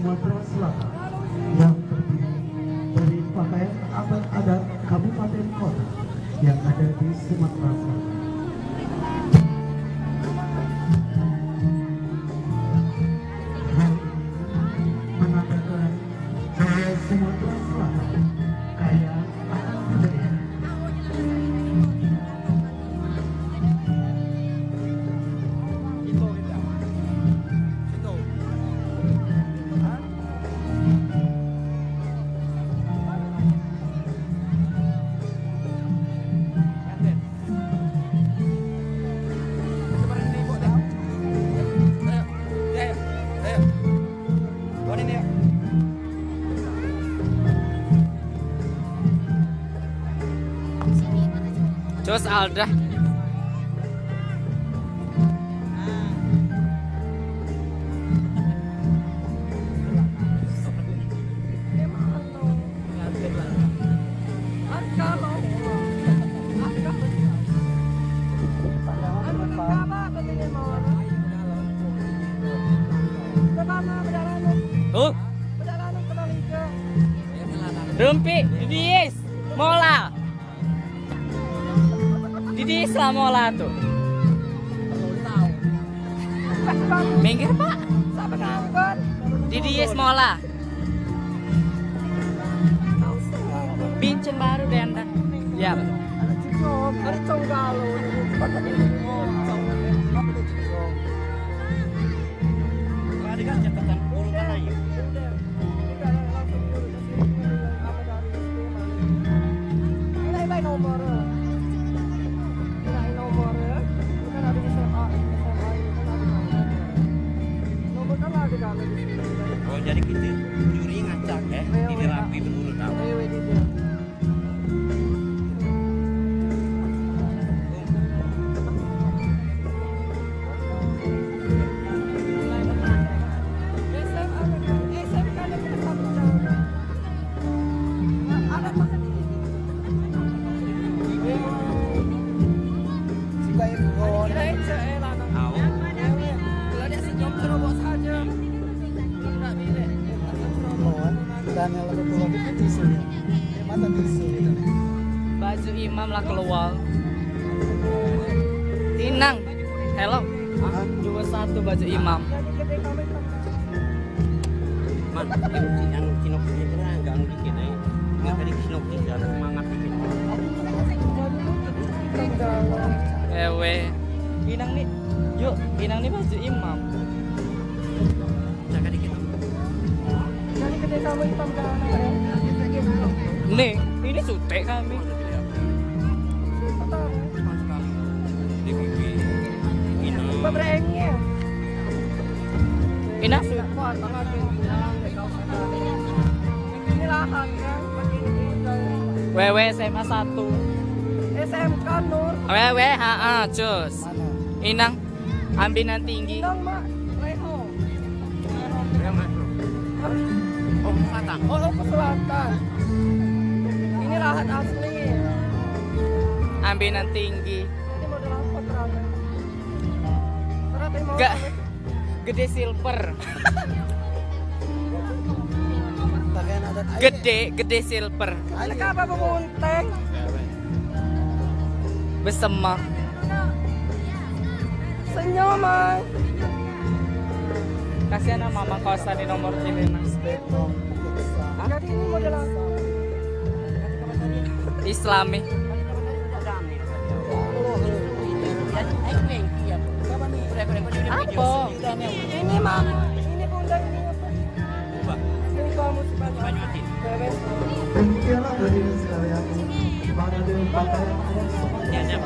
Sumatera Selatan yang terdiri dari pakaian adat kabupaten kota yang ada di Sumatera Selatan. Hal ini menandakan bahwa Sumatera Selatan kaya akan budaya. Jos Alda. Rumpi, Didis, mola. Didis lah mola tuh. Minggir pak. Didis mola. Bincang baru deh anda. Ya. Oh jadi kita juri ngacak ini rapi menurut tahu. Dan yang lebih tua itu tisu, mata tisu. Baju imam lah keluar. Tinang. Hello. 21 baju imam. Man, yang sinopsis itu kan enggak dikit ya. Enggak tadi sinopsis harus semangat dikit. Ewe. Inang nih. Yuk, inang nih baju imam. Jaga dikit. Nih, ini sute kami. Di pipi. Ina Wewe SMA 1. SMK Nur. Wewe, cus. Inang ambinan tinggi. Nang mak, Reho. Yang masuk. Oh, selatan. Oh, ke selatan. Ini lahan asli. Ambinan tinggi. Ini model apa terang? Terang mau. Gak gede silver. Pakaian adat Gede silver. Ada apa pemunteng? Besemak. Senyuman. Kasihan mama kosan di nomor ini mas. Jadi ini model apa? Islami. Apa? Ini mah. Ini bunda ini apa? Ini kamu sebagai bebek. Demikianlah hadirin sekalian, pada pakaian adat Sumatera. Ya,